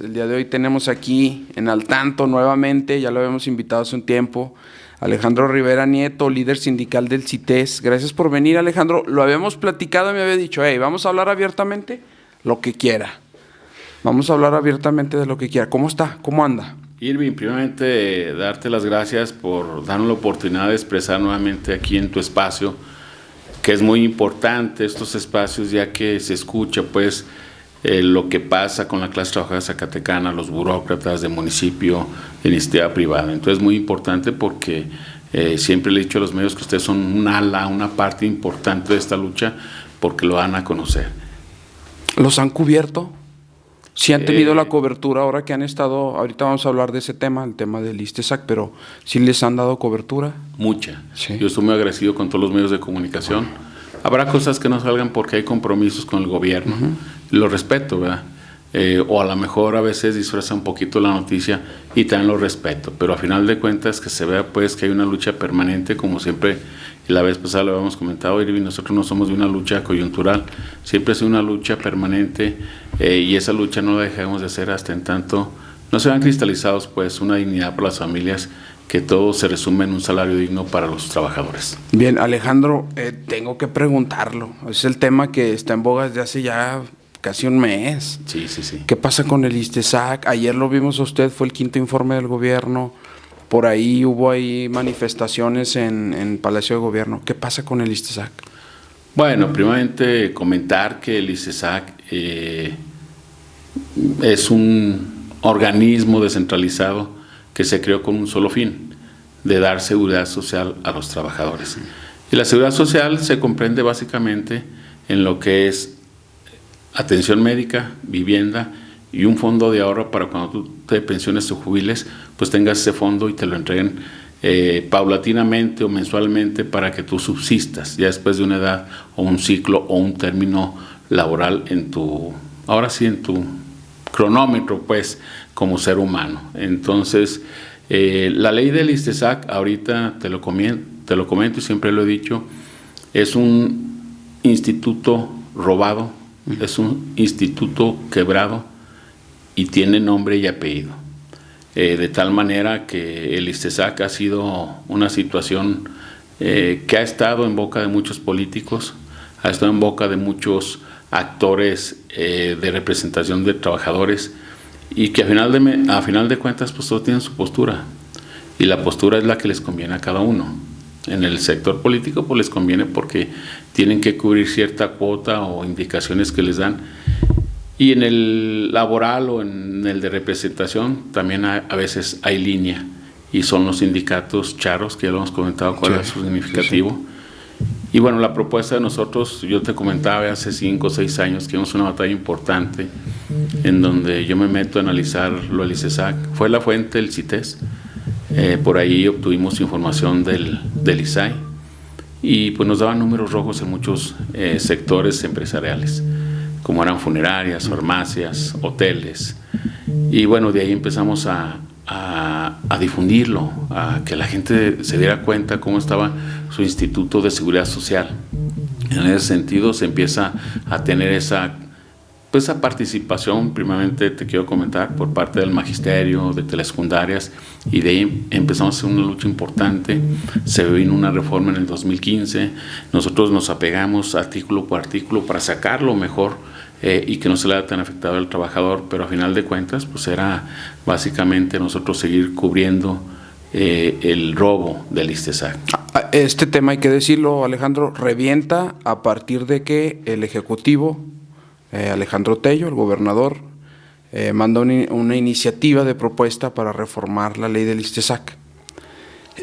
El día de hoy tenemos aquí en Al Tanto nuevamente, ya lo habíamos invitado hace un tiempo, Alejandro Rivera Nieto, líder sindical del CITES. Gracias por venir, Alejandro. Lo habíamos platicado y me había dicho, hey, vamos a hablar abiertamente lo que quiera. Vamos a hablar abiertamente de lo que quiera. ¿Cómo está? ¿Cómo anda? Irving, primeramente darte las gracias por darnos la oportunidad de expresar nuevamente aquí en tu espacio, que es muy importante estos espacios, ya que se escucha pues lo que pasa con la clase trabajadora zacatecana, los burócratas de municipio, de iniciativa privada. Entonces es muy importante porque siempre le he dicho a los medios que ustedes son un ala, una parte importante de esta lucha, porque lo van a conocer. ¿Los han cubierto? Sí han tenido la cobertura ahora que han estado, ahorita vamos a hablar de ese tema, el tema del ISTESAC, pero ¿sí les han dado cobertura? Mucha. Sí. Yo estoy muy agradecido con todos los medios de comunicación. Habrá cosas que no salgan porque hay compromisos con el gobierno. Lo respeto, ¿verdad? O a lo mejor a veces disfraza un poquito la noticia y también lo respeto, pero a final de cuentas que se vea pues que hay una lucha permanente, como siempre, y la vez pasada lo habíamos comentado, Irving, nosotros no somos de una lucha coyuntural, siempre es una lucha permanente y esa lucha no la dejamos de hacer hasta en tanto no se vean cristalizados pues una dignidad para las familias, que todo se resume en un salario digno para los trabajadores. Bien, Alejandro, tengo que preguntarlo, es el tema que está en boga desde hace ya casi un mes. Sí. ¿Qué pasa con el ISTESAC? Ayer lo vimos a usted, fue el quinto informe del gobierno, por ahí hubo manifestaciones en Palacio de Gobierno. ¿Qué pasa con el ISTESAC? Bueno, primeramente comentar que el ISTESAC es un organismo descentralizado que se creó con un solo fin, de dar seguridad social a los trabajadores. Y la seguridad social se comprende básicamente en lo que es atención médica, vivienda y un fondo de ahorro para cuando tú te pensiones o jubiles, pues tengas ese fondo y te lo entreguen paulatinamente o mensualmente para que tú subsistas ya después de una edad o un ciclo o un término laboral en tu cronómetro pues como ser humano. Entonces la ley del ISTESAC, ahorita te lo comento y siempre lo he dicho, es un instituto robado, es un instituto quebrado y tiene nombre y apellido. De tal manera que el ISTESAC ha sido una situación que ha estado en boca de muchos políticos, ha estado en boca de muchos actores de representación de trabajadores y que a final de cuentas pues todos tienen su postura y la postura es la que les conviene a cada uno. En el sector político pues les conviene porque tienen que cubrir cierta cuota o indicaciones que les dan, y en el laboral o en el de representación también a veces hay línea y son los sindicatos charros, que ya lo hemos comentado cuál es su significativo. Sí. Y bueno, la propuesta de nosotros, yo te comentaba hace 5 o 6 años que hicimos una batalla importante en donde yo me meto a analizar lo del ISTESAC, fue la fuente del CITES. Por ahí obtuvimos información del ISAI y pues nos daban números rojos en muchos sectores empresariales, como eran funerarias, farmacias, hoteles, y bueno, de ahí empezamos a difundirlo, a que la gente se diera cuenta cómo estaba su Instituto de Seguridad Social. En ese sentido se empieza a tener esa participación, primeramente te quiero comentar, por parte del magisterio, de telesecundarias, y de ahí empezamos a hacer una lucha importante. Se vino una reforma en el 2015, nosotros nos apegamos artículo por artículo para sacarlo mejor y que no se le haya tan afectado al trabajador, pero a final de cuentas pues era básicamente nosotros seguir cubriendo el robo del ISTESAC. Este tema, hay que decirlo, Alejandro, revienta a partir de que el Ejecutivo, Alejandro Tello, el gobernador, manda una iniciativa de propuesta para reformar la ley del ISTESAC.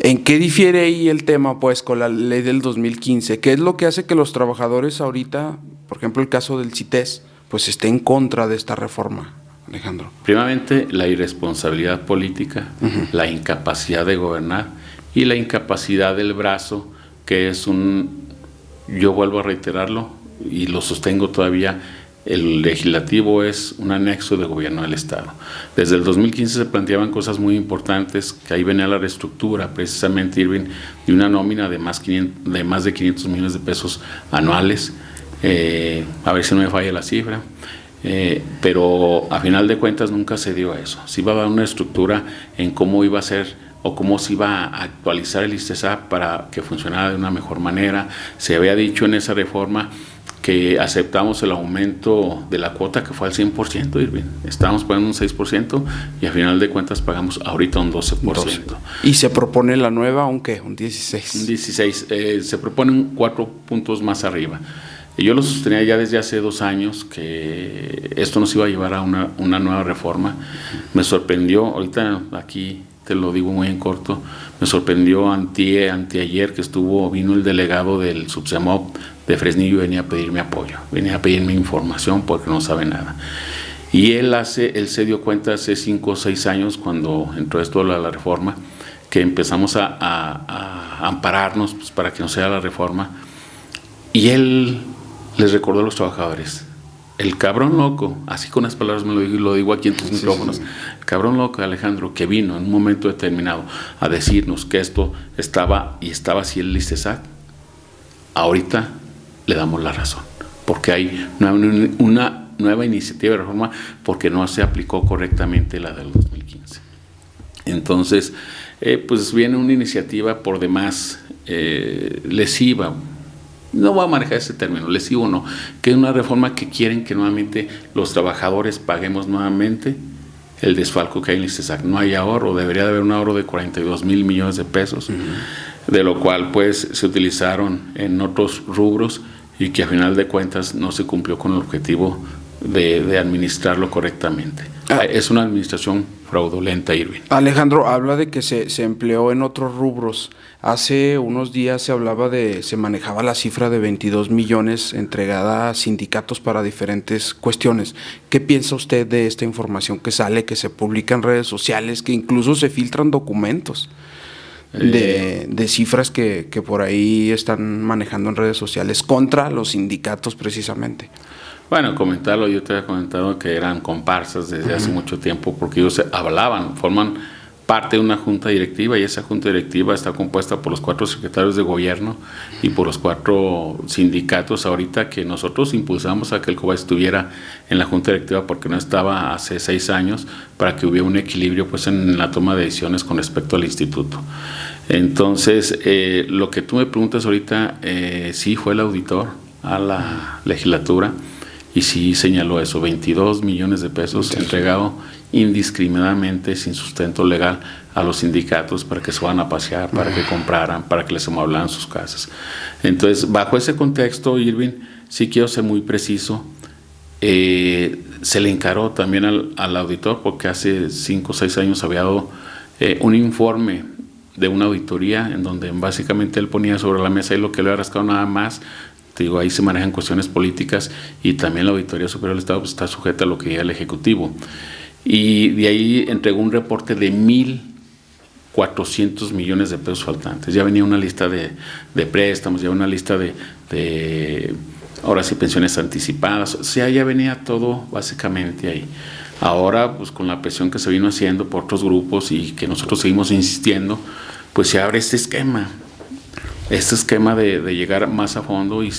¿En qué difiere ahí el tema pues con la ley del 2015? ¿Qué es lo que hace que los trabajadores ahorita, por ejemplo el caso del CITES, pues esté en contra de esta reforma, Alejandro? Primeramente, la irresponsabilidad política, la incapacidad de gobernar y la incapacidad del brazo, que es yo vuelvo a reiterarlo y lo sostengo todavía, el legislativo es un anexo de gobierno del Estado. Desde el 2015 se planteaban cosas muy importantes, que ahí venía la reestructura, precisamente, Irving, de una nómina de más de 500 millones de pesos anuales, a ver si no me falla la cifra, pero a final de cuentas nunca se dio eso. Se iba a dar una estructura en cómo iba a ser o cómo se iba a actualizar el ISTESAC para que funcionara de una mejor manera. Se había dicho en esa reforma que aceptamos el aumento de la cuota que fue al 100%, Irving. Estábamos pagando un 6% y a final de cuentas pagamos ahorita un 12%. ¿Y se propone la nueva un qué? ¿Un 16? Un 16. Se proponen 4 puntos más arriba. Yo lo sostenía ya desde hace 2 años que esto nos iba a llevar a una nueva reforma. Me sorprendió, ahorita aquí te lo digo muy en corto, me sorprendió anteayer que vino el delegado del Subsemop de Fresnillo y venía a pedirme apoyo, venía a pedirme información porque no sabe nada. Y él se dio cuenta hace 5 o 6 años cuando entró esto de la reforma, que empezamos a ampararnos pues, para que no sea la reforma, y él les recordó a los trabajadores: el cabrón loco, así con las palabras me lo digo aquí en tus micrófonos, el cabrón loco Alejandro, que vino en un momento determinado a decirnos que esto estaba así el ISTESAC, ahorita le damos la razón, porque hay una nueva iniciativa de reforma porque no se aplicó correctamente la del 2015. Entonces, pues viene una iniciativa por demás lesiva. No voy a manejar ese término, lesivo no, que es una reforma que quieren que nuevamente los trabajadores paguemos nuevamente el desfalco que hay en el ISTESAC. No hay ahorro, debería de haber un ahorro de 42,000 millones de pesos, de lo cual pues se utilizaron en otros rubros y que a final de cuentas no se cumplió con el objetivo de administrarlo correctamente. Es una administración fraudulenta, Irving. Alejandro, habla de que se empleó en otros rubros. Hace unos días se manejaba la cifra de 22 millones entregada a sindicatos para diferentes cuestiones. ¿Qué piensa usted de esta información que sale, que se publica en redes sociales, que incluso se filtran documentos de cifras que por ahí están manejando en redes sociales contra los sindicatos precisamente? Bueno, comentarlo, yo te había comentado que eran comparsas desde hace mucho tiempo, porque ellos forman parte de una junta directiva, y esa junta directiva está compuesta por los 4 secretarios de gobierno y por los 4 sindicatos ahorita, que nosotros impulsamos a que el COBAE estuviera en la junta directiva porque no estaba hace 6 años, para que hubiera un equilibrio pues en la toma de decisiones con respecto al instituto. Entonces, lo que tú me preguntas ahorita, sí fue el auditor a la legislatura y sí señaló eso: 22 millones de pesos entregado indiscriminadamente, sin sustento legal, a los sindicatos para que se van a pasear, para que compraran, para que les amueblaran sus casas. Entonces, bajo ese contexto, Irving, sí quiero ser muy preciso. Se le encaró también al auditor, porque hace 5 o 6 años había dado un informe de una auditoría en donde básicamente él ponía sobre la mesa y lo que le había rascado nada más. Te digo, ahí se manejan cuestiones políticas, y también la Auditoría Superior del Estado pues, está sujeta a lo que diga el Ejecutivo. Y de ahí entregó un reporte de 1,400 millones de pesos faltantes. Ya venía una lista de préstamos, ya una lista de ahora sí, pensiones anticipadas. O sea, ya venía todo básicamente ahí. Ahora, pues con la presión que se vino haciendo por otros grupos y que nosotros seguimos insistiendo, pues se abre este esquema de llegar más a fondo, y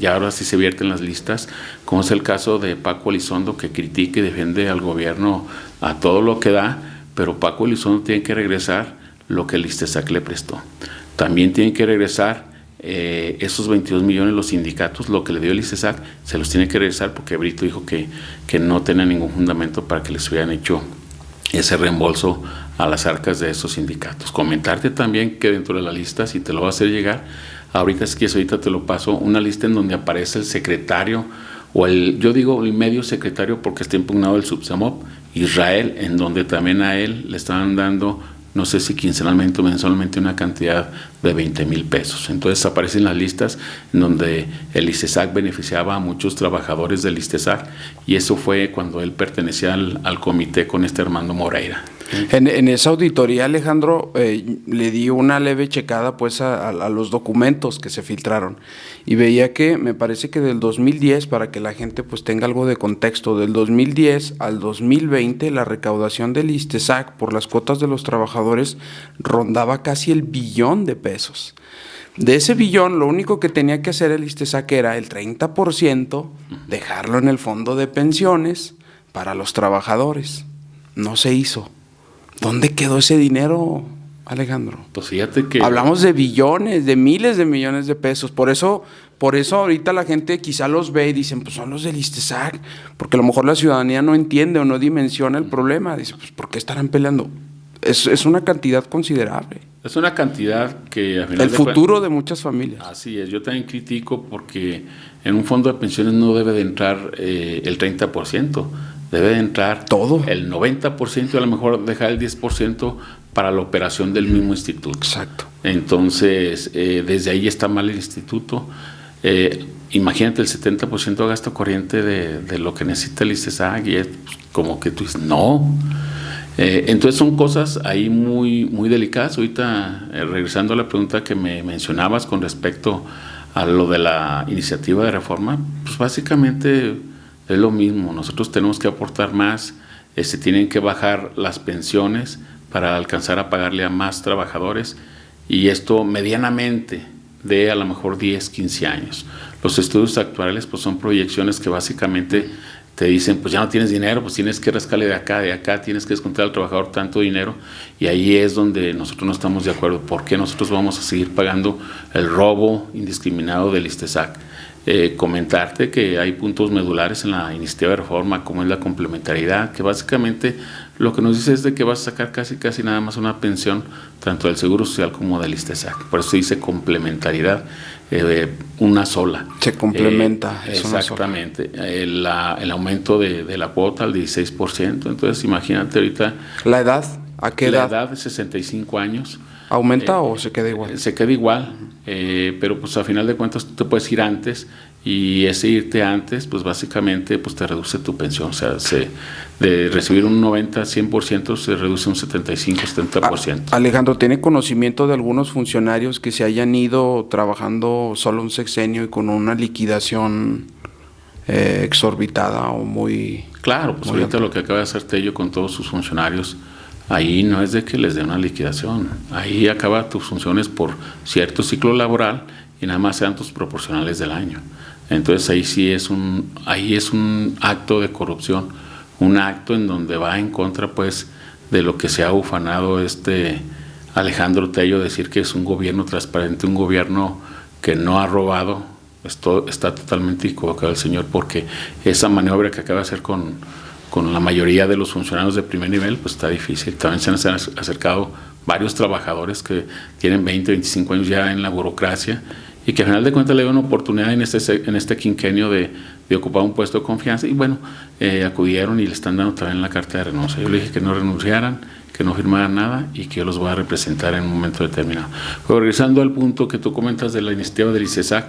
ahora sí se vierten las listas, como es el caso de Paco Elizondo, que critica y defiende al gobierno a todo lo que da, pero Paco Elizondo tiene que regresar lo que el ISTESAC le prestó. También tienen que regresar esos 22 millones los sindicatos, lo que le dio el ISTESAC, se los tiene que regresar, porque Brito dijo que no tenía ningún fundamento para que les hubieran hecho ese reembolso a las arcas de esos sindicatos. Comentarte también que dentro de la lista, si te lo va a hacer llegar, ahorita te lo paso, una lista en donde aparece el secretario, yo digo el medio secretario porque está impugnado el Subsemop, Israel, en donde también a él le estaban dando, no sé si quincenalmente o mensualmente, una cantidad de 20,000 pesos. Entonces aparecen las listas en donde el ISTESAC beneficiaba a muchos trabajadores del ISTESAC, y eso fue cuando él pertenecía al comité con Armando Moreira. En esa auditoría, Alejandro, le di una leve checada pues a los documentos que se filtraron, y veía que me parece que del 2010, para que la gente pues tenga algo de contexto, del 2010 al 2020 la recaudación del ISTESAC por las cuotas de los trabajadores rondaba casi el 1 billón de pesos. De ese billón, lo único que tenía que hacer el ISSSTESAC era el 30%, dejarlo en el fondo de pensiones para los trabajadores. No se hizo. ¿Dónde quedó ese dinero, Alejandro? Pues fíjate que... Hablamos de billones, de miles de millones de pesos. Por eso ahorita la gente quizá los ve y dicen, pues son los del ISSSTESAC, porque a lo mejor la ciudadanía no entiende o no dimensiona el problema. Dice, pues ¿por qué estarán peleando? Es una cantidad considerable. Es una cantidad que... El futuro de muchas familias. Así es, yo también critico porque en un fondo de pensiones no debe de entrar el 30%, debe de entrar todo, el 90%, a lo mejor dejar el 10% para la operación del mismo instituto. Exacto. Entonces, desde ahí está mal el instituto. Imagínate el 70% de gasto corriente de lo que necesita el ISSSTESAC y es como que tú dices, no. Entonces son cosas ahí muy, muy delicadas. Ahorita, regresando a la pregunta que me mencionabas con respecto a lo de la iniciativa de reforma, pues básicamente es lo mismo. Nosotros tenemos que aportar más, tienen que bajar las pensiones para alcanzar a pagarle a más trabajadores y esto medianamente de a lo mejor 10, 15 años. Los estudios actuales pues son proyecciones que básicamente te dicen, pues ya no tienes dinero, pues tienes que rascarle de acá, tienes que descontar al trabajador tanto dinero, y ahí es donde nosotros no estamos de acuerdo. ¿Por qué nosotros vamos a seguir pagando el robo indiscriminado del ISSSTESAC? Comentarte que hay puntos medulares en la iniciativa de reforma, como es la complementariedad, que básicamente lo que nos dice es de que vas a sacar casi nada más una pensión, tanto del Seguro Social como del ISSSTESAC. Por eso dice complementariedad, una sola. Se complementa. Exactamente. El aumento de la cuota al 16%. Entonces, imagínate ahorita. ¿La edad? ¿A qué edad? La edad de 65 años. ¿Aumenta o se queda igual? Se queda igual, pero pues a final de cuentas tú te puedes ir antes y ese irte antes, pues básicamente pues te reduce tu pensión. O sea, de recibir un 90-100% se reduce un 75-70%. Alejandro, ¿tiene conocimiento de algunos funcionarios que se hayan ido trabajando solo un sexenio y con una liquidación exorbitada o muy... Claro, pues ahorita amplia? Lo que acaba de hacer Tello con todos sus funcionarios, ahí no es de que les dé una liquidación, ahí acaba tus funciones por cierto ciclo laboral y nada más sean tus proporcionales del año. Entonces ahí sí es un acto de corrupción, un acto en donde va en contra pues de lo que se ha ufanado Alejandro Tello, decir que es un gobierno transparente, un gobierno que no ha robado. Esto está totalmente equivocado el señor, porque esa maniobra que acaba de hacer con la mayoría de los funcionarios de primer nivel, pues está difícil. También se han acercado varios trabajadores que tienen 20, 25 años ya en la burocracia y que al final de cuentas le dio una oportunidad en este quinquenio de ocupar un puesto de confianza y bueno, acudieron y le están dando también la carta de renuncia. Yo le dije que no renunciaran, que no firmaran nada y que yo los voy a representar en un momento determinado. Pero regresando al punto que tú comentas de la iniciativa del ISSSTESAC,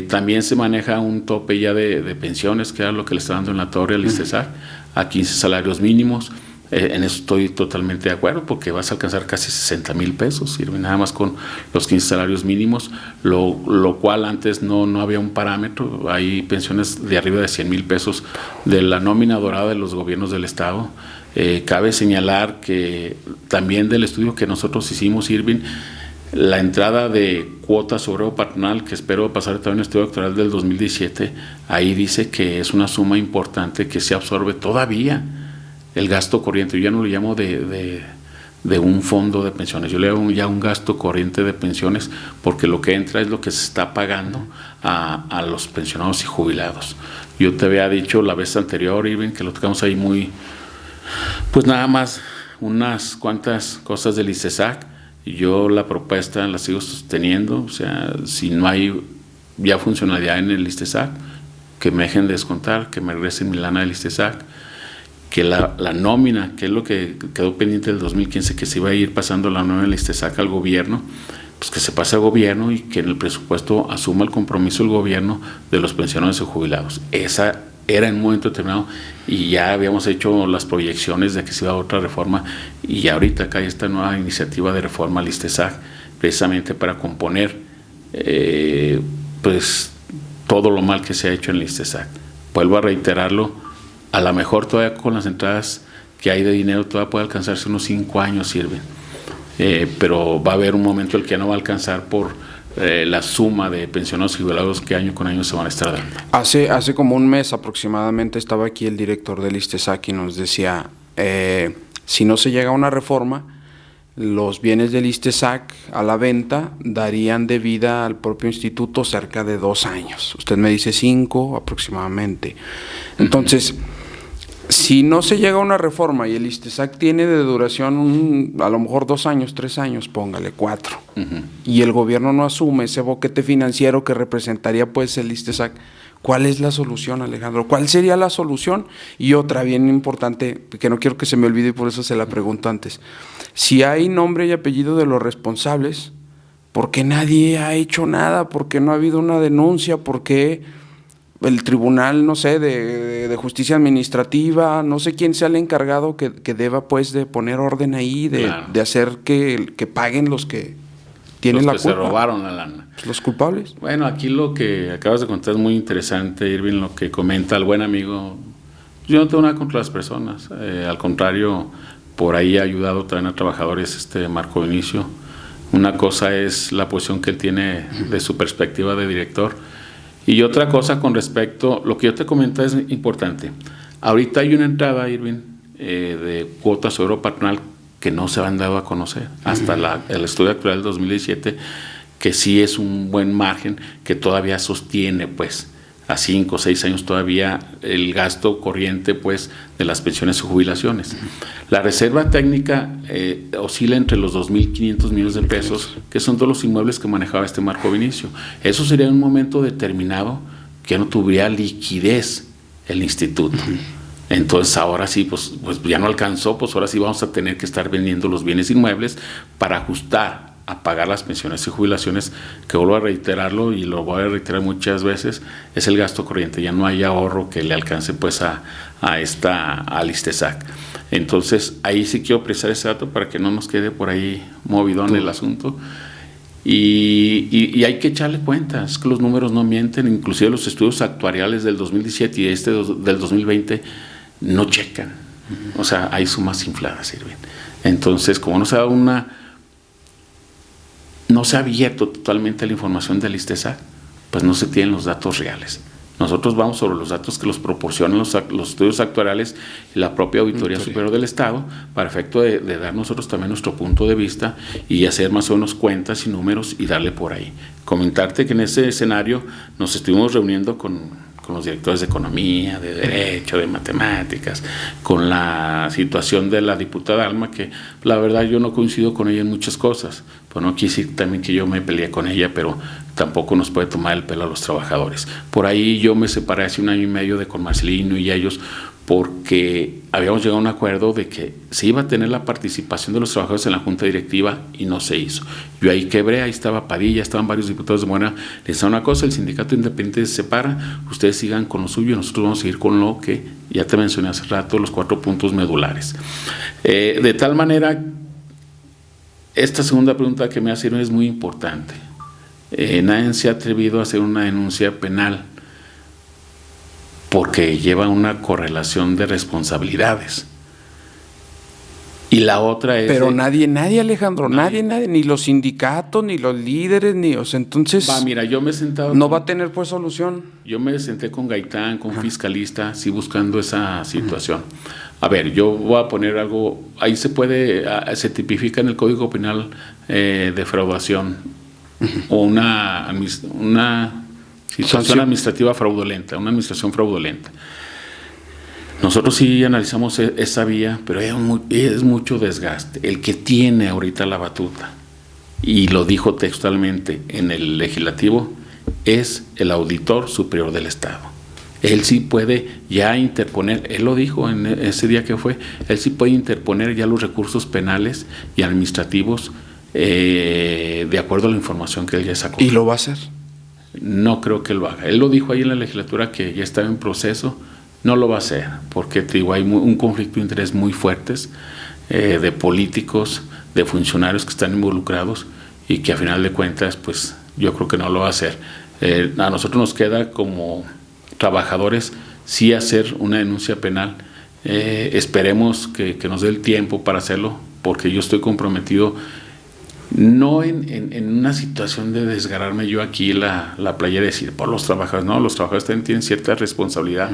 también se maneja un tope ya de pensiones, que era lo que le está dando en la torre al ISSSTESAC, a 15 salarios mínimos. En eso estoy totalmente de acuerdo, porque vas a alcanzar casi 60,000 pesos, sirve nada más con los 15 salarios mínimos, lo cual antes no había un parámetro. Hay pensiones de arriba de 100,000 pesos de la nómina dorada de los gobiernos del Estado. Cabe señalar que también del estudio que nosotros hicimos, Irving, la entrada de cuotas sobre obrero patronal, que espero pasar también en el estudio doctoral del 2017, ahí dice que es una suma importante que se absorbe todavía el gasto corriente. Yo ya no le llamo de un fondo de pensiones, yo le llamo ya un gasto corriente de pensiones, porque lo que entra es lo que se está pagando a los pensionados y jubilados. Yo te había dicho la vez anterior, Irving, que lo tocamos ahí pues nada más unas cuantas cosas del ISSSTESAC. Yo la propuesta la sigo sosteniendo, o sea, si no hay ya funcionalidad en el ISSSTESAC, que me dejen de descontar, que me regresen mi lana del ISSSTESAC, que la nómina, que es lo que quedó pendiente del 2015, que se iba a ir pasando la nómina del ISSSTESAC al gobierno, pues que se pase al gobierno y que en el presupuesto asuma el compromiso el gobierno de los pensionados y jubilados. Esa era en un momento determinado y ya habíamos hecho las proyecciones de que se iba a otra reforma y ahorita acá hay esta nueva iniciativa de reforma al ISSSTESAC precisamente para componer pues todo lo mal que se ha hecho en el ISSSTESAC. Vuelvo a reiterarlo, a lo mejor todavía con las entradas que hay de dinero todavía puede alcanzarse unos 5 años, sirven, pero va a haber un momento en el que no va a alcanzar por la suma de pensionados y jubilados que año con año se van a estar dando. Hace como un mes aproximadamente estaba aquí el director del ISTESAC y nos decía, si no se llega a una reforma, los bienes del ISTESAC a la venta darían de vida al propio instituto cerca de 2 años. Usted me dice 5 aproximadamente. Entonces, si no se llega a una reforma y el ISTESAC tiene de duración a lo mejor 2 años, 3 años, póngale 4, y el gobierno no asume ese boquete financiero que representaría pues el ISTESAC, ¿cuál es la solución, Alejandro? ¿Cuál sería la solución? Y otra bien importante, que no quiero que se me olvide y por eso se la pregunto antes. Si hay nombre y apellido de los responsables, ¿por qué nadie ha hecho nada? ¿Por qué no ha habido una denuncia? ¿Por qué el tribunal, no sé, de justicia administrativa, no sé quién sea el encargado que deba pues de poner orden ahí, de hacer que paguen los que tienen la culpa? Los que se robaron la lana. Los culpables. Bueno, aquí lo que acabas de contar es muy interesante, Irving, lo que comenta el buen amigo. Yo no tengo nada contra las personas, al contrario, por ahí ha ayudado también a trabajadores Marco Vinicio. Una cosa es la posición que él tiene de su perspectiva de director, y otra cosa con respecto, lo que yo te comento es importante. Ahorita hay una entrada, Irving, de cuotas sobre patronal que no se han dado a conocer hasta el estudio actual del 2017, que sí es un buen margen que todavía sostiene pues a 5 o 6 años todavía el gasto corriente pues de las pensiones y jubilaciones. La reserva técnica oscila entre los 2.500 millones de pesos, que son todos los inmuebles que manejaba Marco Vinicio. Eso sería en un momento determinado que no tuviera liquidez el instituto. Entonces ahora sí, pues ya no alcanzó, pues ahora sí vamos a tener que estar vendiendo los bienes inmuebles para ajustar a pagar las pensiones y jubilaciones, que vuelvo a reiterarlo y lo voy a reiterar muchas veces, es el gasto corriente, ya no hay ahorro que le alcance pues al ISTESAC. Entonces ahí sí quiero precisar ese dato para que no nos quede por ahí movidón el asunto, y hay que echarle cuentas, es que los números no mienten, inclusive los estudios actuariales del 2017 y del 2020 no checan, o sea, hay sumas infladas, sirven. Entonces, como no se da no se ha abierto totalmente la información del ISTESAC, pues no se tienen los datos reales. Nosotros vamos sobre los datos que los proporcionan los estudios actuariales y la propia Auditoría Superior del Estado, para efecto de dar nosotros también nuestro punto de vista y hacer más o menos cuentas y números y darle por ahí. Comentarte que en ese escenario nos estuvimos reuniendo con los directores de Economía, de Derecho, de Matemáticas, con la situación de la diputada Alma, que la verdad yo no coincido con ella en muchas cosas, pues no quiere decir también que yo me peleé con ella, pero tampoco nos puede tomar el pelo a los trabajadores. Por ahí yo me separé hace 1 año y medio de con Marcelino y ellos, porque habíamos llegado a un acuerdo de que se iba a tener la participación de los trabajadores en la junta directiva y no se hizo. Yo ahí quebré, ahí estaba Padilla, estaban varios diputados de Morena. Les decía una cosa: el sindicato independiente se separa, ustedes sigan con lo suyo y nosotros vamos a seguir con lo que ya te mencioné hace rato, los 4 puntos medulares. De tal manera, esta segunda pregunta que me hacen es muy importante. Nadie se ha atrevido a hacer una denuncia penal porque lleva una correlación de responsabilidades. Y la otra es... Pero nadie, Alejandro, nadie, ni los sindicatos, ni los líderes, o sea, entonces... mira, yo me he sentado... No va a tener pues solución. Yo me senté con Gaitán, con fiscalista, sí, buscando esa situación. A ver, yo voy a poner algo, ahí se tipifica en el Código Penal defraudación o una situación administrativa fraudulenta, una administración fraudulenta. Nosotros sí analizamos esa vía, pero es mucho desgaste. El que tiene ahorita la batuta, y lo dijo textualmente en el legislativo, es el Auditor Superior del Estado. Él sí puede ya interponer, él lo dijo en ese día que fue, él sí puede interponer ya los recursos penales y administrativos de acuerdo a la información que él ya sacó. ¿Y lo va a hacer? No creo que lo haga. Él lo dijo ahí en la legislatura que ya estaba en proceso. No lo va a hacer porque te digo, hay un conflicto de interés muy fuertes de políticos, de funcionarios que están involucrados y que a final de cuentas pues yo creo que no lo va a hacer. A nosotros nos queda como trabajadores sí hacer una denuncia penal. Esperemos que nos dé el tiempo para hacerlo, porque yo estoy comprometido No en una situación de desgarrarme yo aquí la playera y decir por los trabajadores, no, los trabajadores también tienen cierta responsabilidad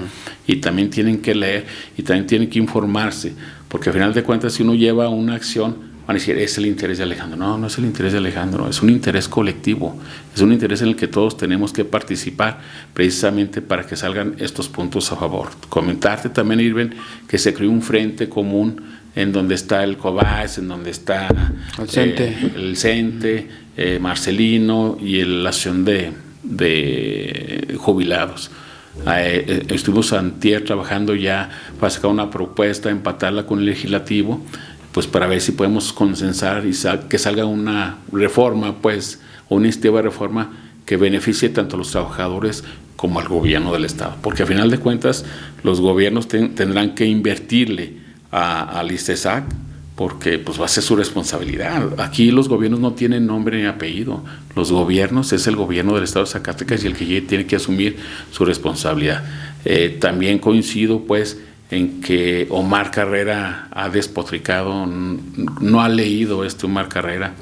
y también tienen que leer y también tienen que informarse, porque al final de cuentas si uno lleva una acción, van a decir, es el interés de Alejandro. No, no es el interés de Alejandro, es un interés colectivo, es un interés en el que todos tenemos que participar precisamente para que salgan estos puntos a favor. Comentarte también, Irving, que se creó un frente común en donde está el COBAS, en donde está el CENTE, Marcelino y la asociación de jubilados. Estuvimos antier trabajando ya para sacar una propuesta, empatarla con el legislativo, pues para ver si podemos consensar y que salga una reforma, pues, o una iniciativa de reforma que beneficie tanto a los trabajadores como al gobierno del Estado. Porque a final de cuentas los gobiernos tendrán que invertirle al ISTESAC, porque pues va a ser su responsabilidad. Aquí los gobiernos no tienen nombre ni apellido. Los gobiernos es el gobierno del Estado de Zacatecas y el que tiene que asumir su responsabilidad. También coincido pues en que Omar Carrera ha despotricado, no ha leído Omar Carrera.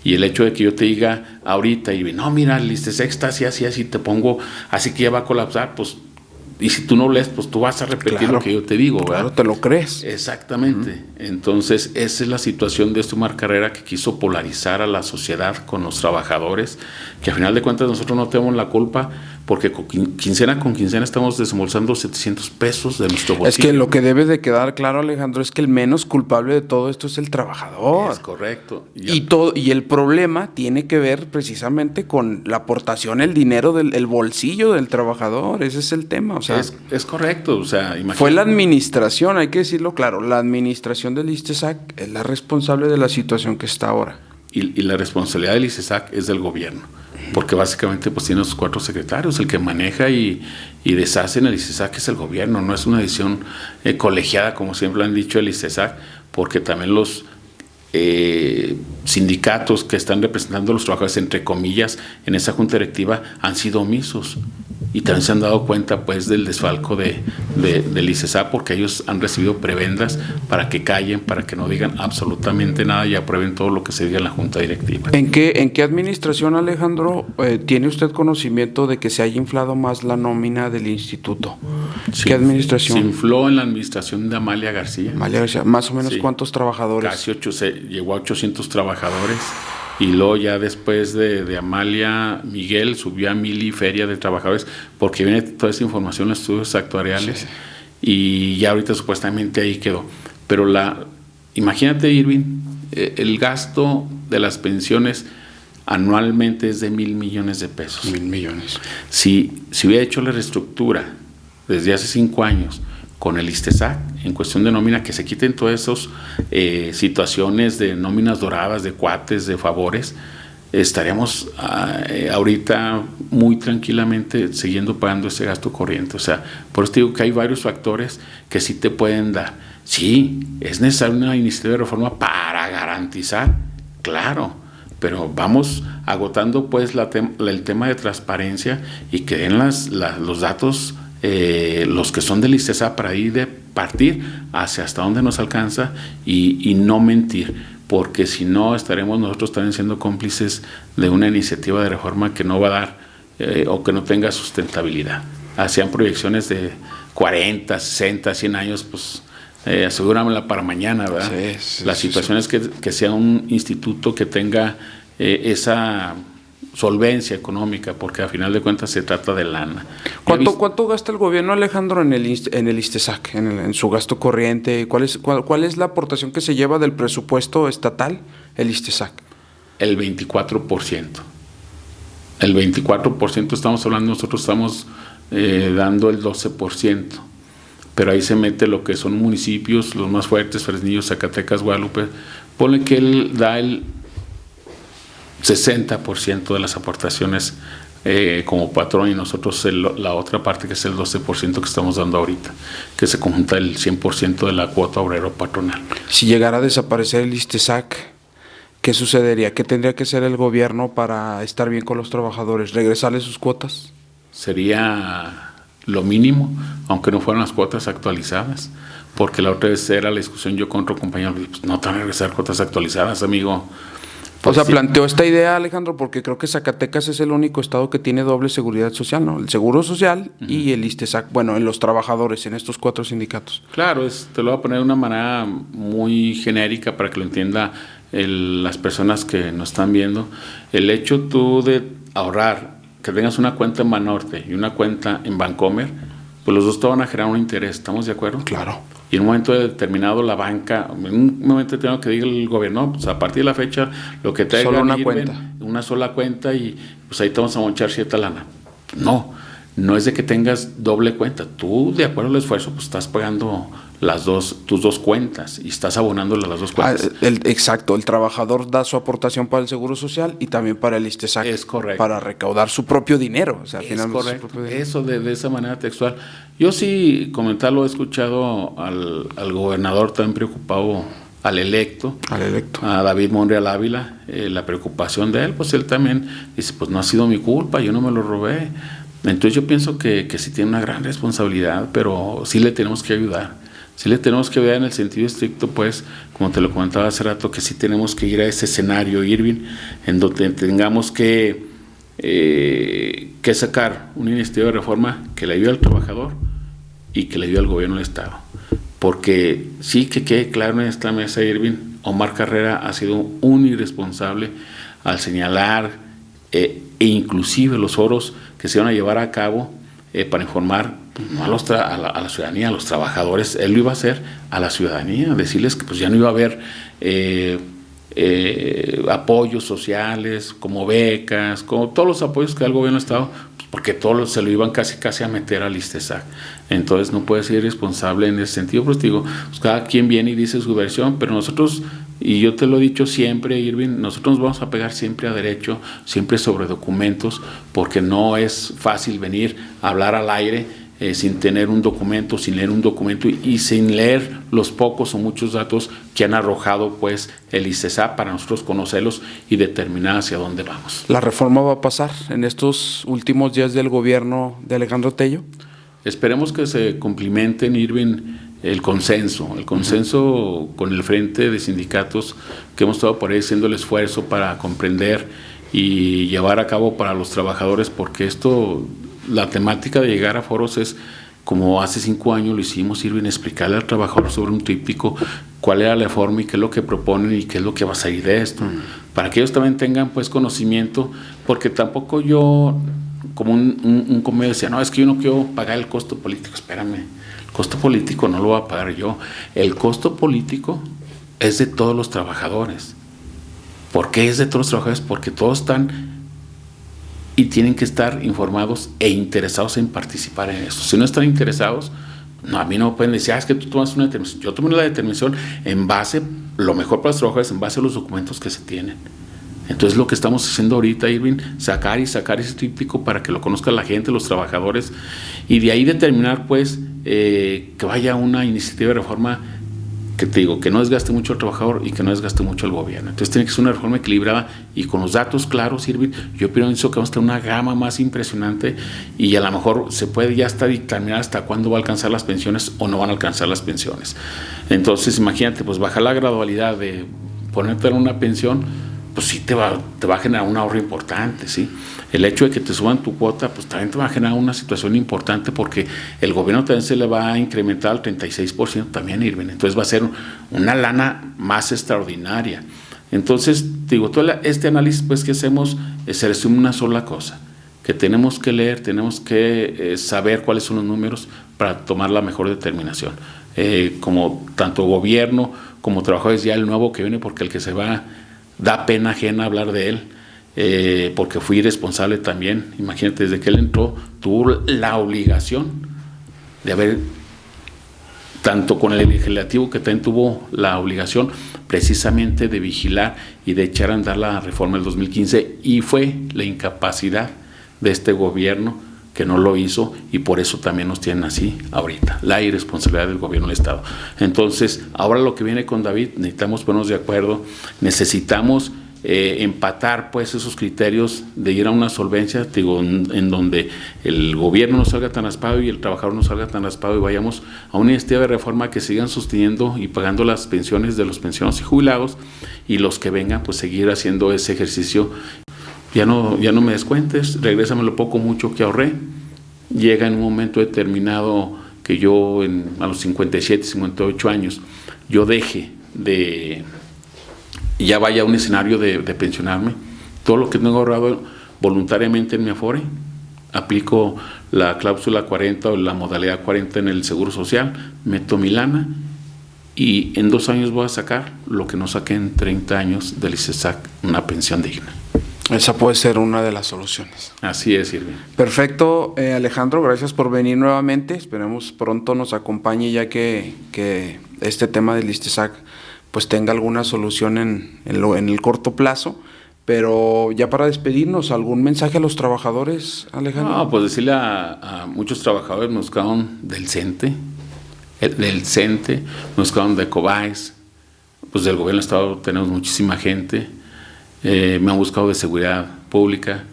Y el hecho de que yo te diga ahorita, y no, mira, el ISTESAC está así, te pongo, así que ya va a colapsar, pues. Y si tú no lees, pues tú vas a repetir lo que yo te digo, ¿verdad? Claro, te lo crees. Exactamente. Entonces, esa es la situación de Omar Carrera, que quiso polarizar a la sociedad con los trabajadores, que a final de cuentas nosotros no tenemos la culpa, porque quincena con quincena estamos desembolsando 700 pesos de nuestro bolsillo. Es que lo que debe de quedar claro, Alejandro, es que el menos culpable de todo esto es el trabajador. Es correcto. Y el problema tiene que ver precisamente con la aportación, el dinero el bolsillo del trabajador. Ese es el tema. O sea, es correcto. O sea, imagínate. Fue la administración, hay que decirlo claro, la administración del ISTESAC es la responsable de la situación que está ahora. Y la responsabilidad del ISTESAC es del gobierno. Porque básicamente pues tiene los 4 secretarios, el que maneja y deshace en el ISTESAC es el gobierno, no es una decisión colegiada como siempre han dicho el ISTESAC, porque también los sindicatos que están representando a los trabajadores, entre comillas, en esa junta directiva han sido omisos. Y también se han dado cuenta pues del desfalco del ISTESAC, porque ellos han recibido prebendas para que callen, para que no digan absolutamente nada y aprueben todo lo que se diga en la junta directiva. ¿En qué administración, Alejandro, tiene usted conocimiento de que se haya inflado más la nómina del instituto? Sí, ¿Qué administración? Se infló en la administración de Amalia García. Amalia García, más o menos Sí. ¿Cuántos trabajadores? Casi llegó a 800 trabajadores. Y luego ya después de Amalia, Miguel subió a 1000 y feria de trabajadores, porque viene toda esa información en estudios actuariales. Sí. Y ya ahorita supuestamente ahí quedó. Pero imagínate, Irving, el gasto de las pensiones anualmente es de 1,000 millones de pesos. 1,000 millones. Si hubiera hecho la reestructura desde hace 5 años con el ISTESAC, en cuestión de nómina, que se quiten todas esas situaciones de nóminas doradas, de cuates, de favores, estaríamos ahorita muy tranquilamente siguiendo pagando ese gasto corriente. O sea, por eso digo que hay varios factores que sí te pueden dar. Sí, es necesaria una iniciativa de reforma para garantizar, claro, pero vamos agotando pues el tema de transparencia y que den los datos, los que son del ISTESAC, para ir de partir hacia hasta dónde nos alcanza y no mentir, porque si no estaremos nosotros también siendo cómplices de una iniciativa de reforma que no va a dar o que no tenga sustentabilidad. Hacían proyecciones de 40, 60, 100 años, pues asegurámosla para mañana, ¿verdad? Sí, La situación es que sea un instituto que tenga esa solvencia económica, porque a final de cuentas se trata de lana. ¿Cuánto gasta el gobierno, Alejandro, en el ISTESAC, en su gasto corriente? ¿Cuál es la aportación que se lleva del presupuesto estatal, el ISTESAC? El 24%. El 24% estamos hablando, nosotros estamos dando el 12%. Pero ahí se mete lo que son municipios, los más fuertes, Fresnillo, Zacatecas, Guadalupe. Ponle que él da el 60% de las aportaciones como patrón y nosotros la otra parte, que es el 12% que estamos dando ahorita, que se conjunta el 100% de la cuota obrero patronal. Si llegara a desaparecer el ISTESAC, ¿qué sucedería? ¿Qué tendría que hacer el gobierno para estar bien con los trabajadores? ¿Regresarles sus cuotas? Sería lo mínimo, aunque no fueran las cuotas actualizadas, porque la otra vez era la discusión yo con otro compañero, pues no te van a regresar cuotas actualizadas, amigo. O sea, planteó esta idea, Alejandro, porque creo que Zacatecas es el único estado que tiene doble seguridad social, ¿no? El Seguro Social y el ISSSTESAC, bueno, en los trabajadores, en estos 4 sindicatos. Claro, te lo voy a poner de una manera muy genérica para que lo entienda las personas que nos están viendo. El hecho tú de ahorrar, que tengas una cuenta en Banorte y una cuenta en Bancomer, pues los dos te van a generar un interés, ¿estamos de acuerdo? Claro. Y en un momento determinado la banca, en un momento determinado que diga el gobierno, pues a partir de la fecha lo que traigan, solo una sola cuenta y pues ahí te vamos a monchar cierta lana. No es de que tengas doble cuenta. Tú, de acuerdo al esfuerzo, pues estás pagando tus dos cuentas y estás abonándole a las dos cuentas. Exacto, el trabajador da su aportación para el Seguro Social y también para el ISSSTESAC. Es correcto. Para recaudar su propio dinero. O sea, es correcto. Eso de esa manera textual. Yo sí, comentarlo, he escuchado al gobernador tan preocupado, al electo, a David Monreal Ávila, la preocupación de él, pues él también dice, pues no ha sido mi culpa, yo no me lo robé. Entonces yo pienso que sí tiene una gran responsabilidad, pero sí le tenemos que ayudar. Sí le tenemos que ayudar en el sentido estricto, pues, como te lo comentaba hace rato, que sí tenemos que ir a ese escenario, Irving, en donde tengamos que sacar una iniciativa de reforma que le ayude al trabajador y que le ayude al gobierno del Estado. Porque sí que quede claro en esta mesa, Irving, Omar Carrera ha sido un irresponsable al señalar e inclusive los foros que se van a llevar a cabo para informar no a la ciudadanía, a los trabajadores. Él lo iba a hacer a la ciudadanía, decirles que pues ya no iba a haber apoyos sociales, como becas, como todos los apoyos que da el gobierno del Estado, pues porque todos se lo iban casi a meter al ISSSTESAC. Entonces no puede ser responsable en ese sentido, pues digo, pues cada quien viene y dice su versión, pero nosotros, y yo te lo he dicho siempre, Irving, nosotros nos vamos a pegar siempre a derecho, siempre sobre documentos, porque no es fácil venir a hablar al aire sin tener un documento, sin leer un documento y sin leer los pocos o muchos datos que han arrojado pues el ISSSTESAC para nosotros conocerlos y determinar hacia dónde vamos. ¿La reforma va a pasar en estos últimos días del gobierno de Alejandro Tello? Esperemos que se cumplimenten, Irving, el consenso con el frente de sindicatos que hemos estado por ahí haciendo el esfuerzo para comprender y llevar a cabo para los trabajadores, porque la temática de llegar a foros es como hace 5 años lo hicimos, Irving, explicarle al trabajador sobre un típico, cuál era la reforma y qué es lo que proponen y qué es lo que va a salir de esto, para que ellos también tengan pues conocimiento, porque tampoco yo, como un convenio decía, no, es que yo no quiero pagar el costo político. Espérame, el costo político no lo voy a pagar yo, el costo político es de todos los trabajadores. ¿Por qué es de todos los trabajadores? Porque todos están y tienen que estar informados e interesados en participar en esto. Si no están interesados, no, a mí no me pueden decir, es que tú tomas una determinación. Yo tomé la determinación en base, lo mejor para los trabajadores, en base a los documentos que se tienen. Entonces lo que estamos haciendo ahorita, Irving, sacar ese típico para que lo conozca la gente, los trabajadores, y de ahí determinar pues que vaya una iniciativa de reforma que te digo, que no desgaste mucho al trabajador y que no desgaste mucho al gobierno. Entonces tiene que ser una reforma equilibrada y con los datos claros, Irving. Yo pienso que vamos a tener una gama más impresionante y a lo mejor se puede ya hasta determinar hasta cuándo va a alcanzar las pensiones o no van a alcanzar las pensiones. Entonces imagínate, pues bajar la gradualidad de ponerte en una pensión, pues sí te va a generar un ahorro importante, ¿sí? El hecho de que te suban tu cuota, pues también te va a generar una situación importante porque el gobierno también se le va a incrementar al 36% también, Irving. Entonces va a ser una lana más extraordinaria. Entonces, digo, todo este análisis pues que hacemos se resume una sola cosa, que tenemos que leer, tenemos que saber cuáles son los números para tomar la mejor determinación. Como tanto gobierno como trabajadores, ya el nuevo que viene, porque el que se va da pena ajena hablar de él, porque fui responsable también. Imagínate, desde que él entró tuvo la obligación de haber, tanto con el legislativo, que también tuvo la obligación precisamente de vigilar y de echar a andar la reforma del 2015, y fue la incapacidad de este gobierno que no lo hizo, y por eso también nos tienen así ahorita, la irresponsabilidad del gobierno del Estado. Entonces, ahora lo que viene con David, necesitamos ponernos de acuerdo, necesitamos empatar pues esos criterios de ir a una solvencia, digo, en donde el gobierno no salga tan raspado y el trabajador no salga tan raspado, y vayamos a una iniciativa de reforma que sigan sosteniendo y pagando las pensiones de los pensionados y jubilados, y los que vengan pues seguir haciendo ese ejercicio. Ya no me descuentes, regrésame lo poco mucho que ahorré. Llega en un momento determinado que yo a los 57, 58 años, yo deje de, ya vaya a un escenario de pensionarme, todo lo que tengo ahorrado voluntariamente en mi Afore, aplico la cláusula 40 o la modalidad 40 en el Seguro Social, meto mi lana y en 2 años voy a sacar lo que no saqué en 30 años del ICESAC, una pensión digna. Esa puede ser una de las soluciones. Así es, Irving. Perfecto, Alejandro, gracias por venir nuevamente. Esperemos pronto nos acompañe, ya que este tema del ISTESAC pues tenga alguna solución en el corto plazo. Pero ya para despedirnos, ¿algún mensaje a los trabajadores, Alejandro? No, pues decirle a muchos trabajadores, nos buscaron del CENTE, nos buscaron de COBAES, pues del gobierno del estado tenemos muchísima gente. Me han buscado de seguridad pública,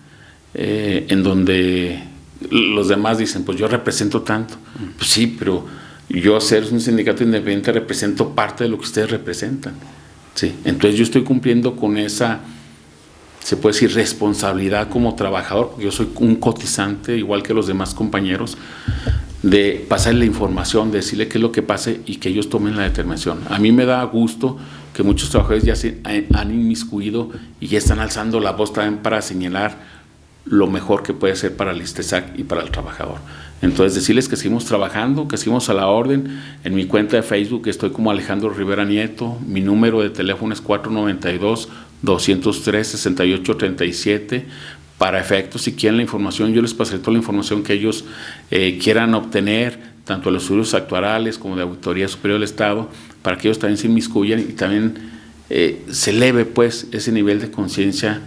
en donde los demás dicen, pues yo represento tanto. Pues sí, pero yo, ser un sindicato independiente, represento parte de lo que ustedes representan. ¿Sí? Entonces yo estoy cumpliendo con esa, se puede decir, responsabilidad como trabajador, porque yo soy un cotizante, igual que los demás compañeros, de pasarle la información, de decirle qué es lo que pase y que ellos tomen la determinación. A mí me da gusto que muchos trabajadores ya se han inmiscuido y ya están alzando la voz también para señalar lo mejor que puede ser para el ISTESAC y para el trabajador. Entonces decirles que seguimos trabajando, que seguimos a la orden. En mi cuenta de Facebook estoy como Alejandro Rivera Nieto, mi número de teléfono es 492-203-6837. Para efectos, si quieren la información, yo les pasaré toda la información que ellos quieran obtener, tanto de los estudios actuariales como de Auditoría Superior del Estado, para que ellos también se inmiscuyan y también se eleve pues ese nivel de conciencia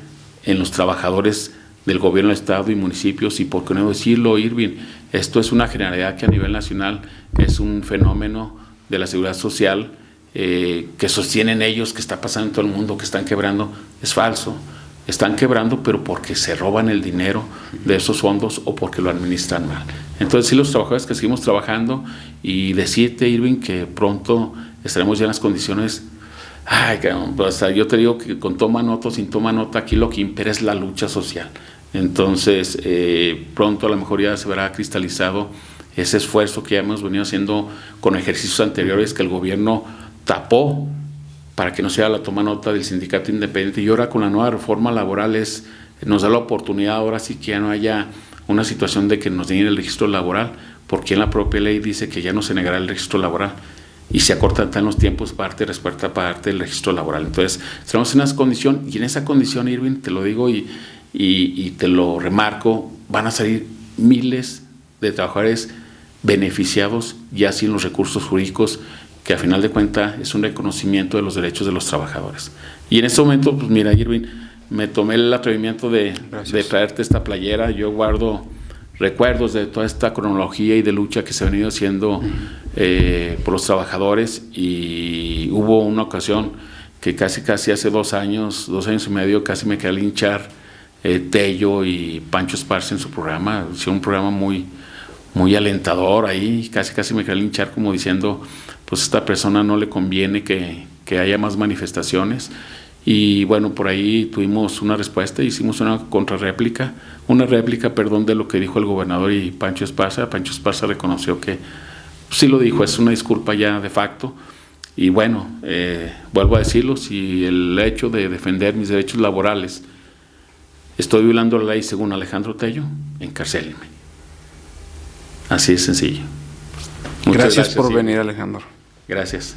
en los trabajadores del gobierno del Estado y municipios. Y por qué no decirlo, Irving, esto es una generalidad que a nivel nacional es un fenómeno de la seguridad social que sostienen ellos, que está pasando en todo el mundo, que están quebrando. Es falso. Están quebrando, pero porque se roban el dinero de esos fondos o porque lo administran mal. Entonces, sí, los trabajadores que seguimos trabajando, y decirte, Irving, que pronto estaremos ya en las condiciones. Ay, pues, yo te digo que con toma nota o sin toma nota, aquí lo que impera es la lucha social. Entonces, pronto a lo mejor ya se verá cristalizado ese esfuerzo que ya hemos venido haciendo con ejercicios anteriores que el gobierno tapó para que no sea la toma nota del sindicato independiente. Y ahora con la nueva reforma laboral nos da la oportunidad, ahora sí que ya no haya una situación de que nos den el registro laboral, porque en la propia ley dice que ya no se negará el registro laboral y se acortan tan los tiempos parte y respuesta parte del registro laboral. Entonces, estamos en esa condición, y en esa condición, Irving, te lo digo y te lo remarco, van a salir miles de trabajadores beneficiados ya sin los recursos jurídicos, que a final de cuentas es un reconocimiento de los derechos de los trabajadores. Y en este momento, pues mira, Irving, me tomé el atrevimiento de traerte esta playera. Yo guardo recuerdos de toda esta cronología y de lucha que se ha venido haciendo por los trabajadores, y hubo una ocasión que casi hace 2 años y medio, casi me quedé a linchar Tello y Pancho Esparza en su programa. Hicieron un programa muy alentador ahí, casi me quedé a linchar, como diciendo, pues a esta persona no le conviene que haya más manifestaciones. Y bueno, por ahí tuvimos una respuesta, hicimos una réplica de lo que dijo el gobernador y Pancho Esparza. Pancho Esparza reconoció que sí lo dijo, es una disculpa ya de facto. Y bueno, vuelvo a decirlo, si el hecho de defender mis derechos laborales estoy violando la ley según Alejandro Tello, encarcélenme. Así de sencillo. Gracias por venir, Alejandro. Gracias.